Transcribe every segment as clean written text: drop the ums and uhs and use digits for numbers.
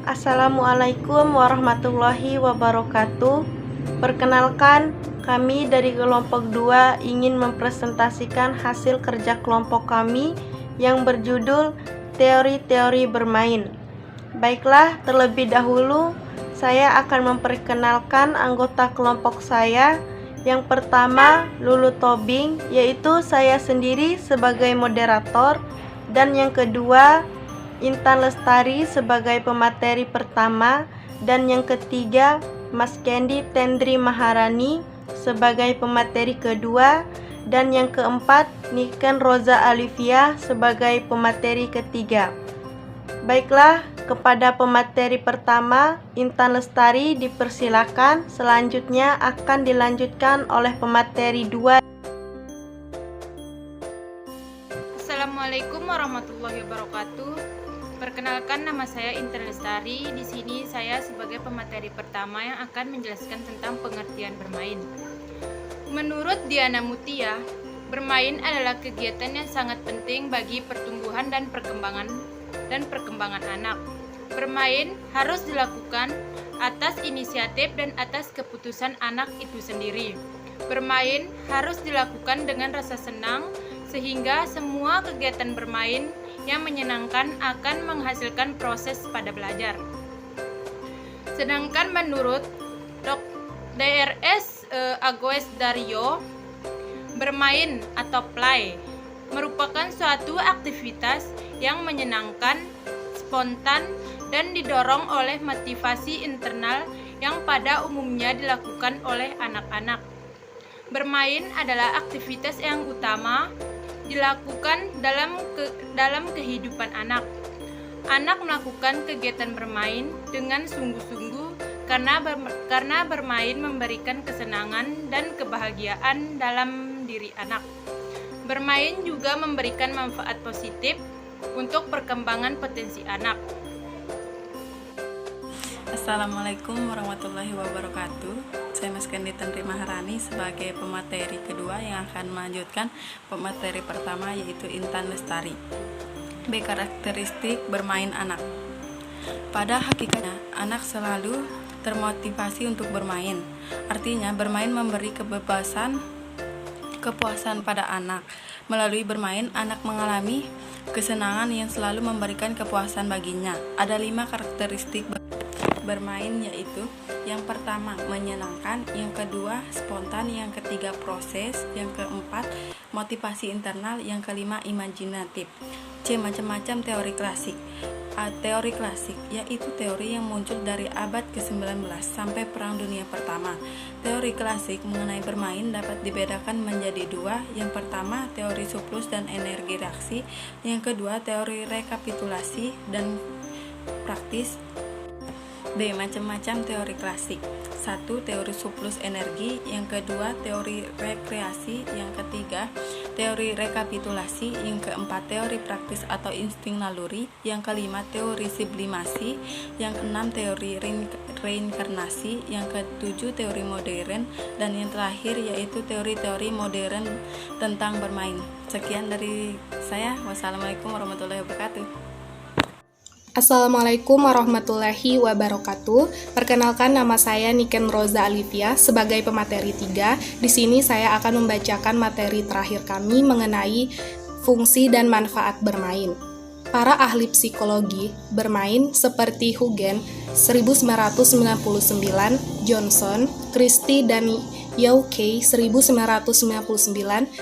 Assalamualaikum warahmatullahi wabarakatuh. Perkenalkan, kami dari kelompok 2 ingin mempresentasikan hasil kerja kelompok kami yang berjudul Teori-teori bermain. Baiklah, terlebih dahulu saya akan memperkenalkan anggota kelompok saya. Yang pertama, Lulu Tobing, yaitu saya sendiri sebagai moderator, dan yang kedua, Intan Lestari sebagai pemateri pertama, dan yang ketiga, Mas Kendi Tendri Maharani sebagai pemateri kedua, dan yang keempat, Niken Roza Alivia sebagai pemateri ketiga. Baiklah, kepada pemateri pertama, Intan Lestari dipersilakan. Selanjutnya akan dilanjutkan oleh pemateri 2. Assalamualaikum warahmatullahi wabarakatuh. Perkenalkan, nama saya Intan Lestari. Di sini saya sebagai pemateri pertama yang akan menjelaskan tentang pengertian bermain. Menurut Diana Mutia, bermain adalah kegiatan yang sangat penting bagi pertumbuhan dan perkembangan anak. Bermain harus dilakukan atas inisiatif dan atas keputusan anak itu sendiri. Bermain harus dilakukan dengan rasa senang, sehingga semua kegiatan bermain yang menyenangkan akan menghasilkan proses pada belajar. Sedangkan menurut Drs. Agoes Dario, bermain atau play merupakan suatu aktivitas yang menyenangkan, spontan, dan didorong oleh motivasi internal yang pada umumnya dilakukan oleh anak-anak. Bermain adalah aktivitas yang utama dilakukan dalam kehidupan anak. Anak melakukan kegiatan bermain dengan sungguh-sungguh karena bermain memberikan kesenangan dan kebahagiaan dalam diri anak. Bermain juga memberikan manfaat positif untuk perkembangan potensi anak. Assalamualaikum warahmatullahi wabarakatuh. Saya Mas Kendi Tendri Maharani sebagai pemateri kedua yang akan melanjutkan pemateri pertama, yaitu Intan Lestari. B. Karakteristik bermain anak. Pada hakikatnya, anak selalu termotivasi untuk bermain. Artinya, bermain memberi kepuasan pada anak. Melalui bermain, anak mengalami kesenangan yang selalu memberikan kepuasan baginya. Ada 5 karakteristik bermain, yaitu yang pertama menyenangkan, yang kedua spontan, yang ketiga proses, yang keempat motivasi internal, yang kelima imajinatif. C. Macam-macam teori klasik. Teori klasik yaitu teori yang muncul dari abad ke-19 sampai Perang Dunia Pertama. Teori klasik mengenai bermain dapat dibedakan menjadi 2. Yang pertama, teori surplus dan energi reaksi. Yang kedua, teori rekapitulasi dan praktis. D. Macam-macam teori klasik. 1. Teori surplus energi. Yang kedua, teori rekreasi. Yang ketiga, teori rekapitulasi. Yang keempat, teori praktis atau insting naluri. Yang kelima, teori sublimasi. Yang keenam, teori reinkarnasi. Yang ketujuh, teori modern. Dan yang terakhir yaitu teori-teori modern tentang bermain. Sekian dari saya. Wassalamualaikum warahmatullahi wabarakatuh. Assalamualaikum warahmatullahi wabarakatuh. Perkenalkan, nama saya Niken Roza Alivia sebagai pemateri 3. Di sini saya akan membacakan materi terakhir kami mengenai fungsi dan manfaat bermain. Para ahli psikologi bermain seperti Hugen 1999, Johnson, Christie, dan Yauke 1999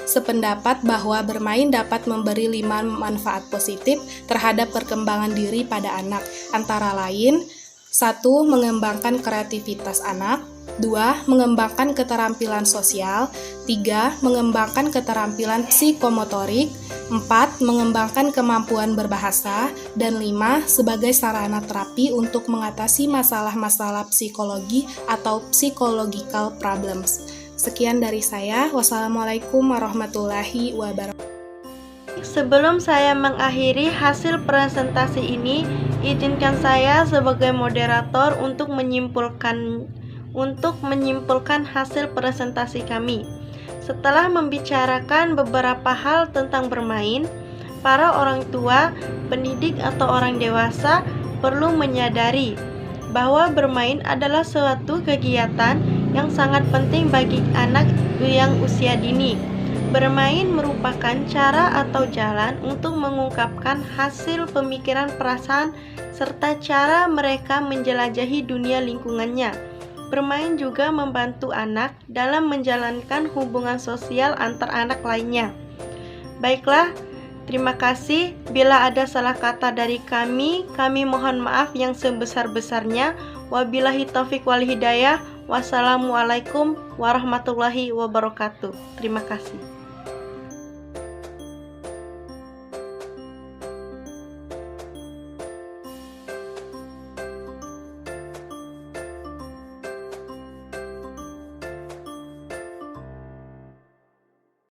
sependapat bahwa bermain dapat memberi 5 manfaat positif terhadap perkembangan diri pada anak, antara lain 1. Mengembangkan kreativitas anak. 2. Mengembangkan keterampilan sosial. 3. Mengembangkan keterampilan psikomotorik. 4. Mengembangkan kemampuan berbahasa. Dan 5. Sebagai sarana terapi untuk mengatasi masalah-masalah psikologi atau psychological problems. Sekian dari saya. Wassalamualaikum warahmatullahi wabarakatuh. Sebelum saya mengakhiri hasil presentasi ini, izinkan saya sebagai moderator untuk menyimpulkan hasil presentasi kami. Setelah membicarakan beberapa hal tentang bermain, para orang tua, pendidik atau orang dewasa perlu menyadari bahwa bermain adalah suatu kegiatan yang sangat penting bagi anak yang usia dini. Bermain merupakan cara atau jalan untuk mengungkapkan hasil pemikiran, perasaan, serta cara mereka menjelajahi dunia lingkungannya. Bermain juga membantu anak dalam menjalankan hubungan sosial antar anak lainnya. Baiklah, terima kasih. Bila ada salah kata dari kami mohon maaf yang sebesar-besarnya. Wabillahi taufik wal hidayah. Wassalamualaikum warahmatullahi wabarakatuh. Terima kasih.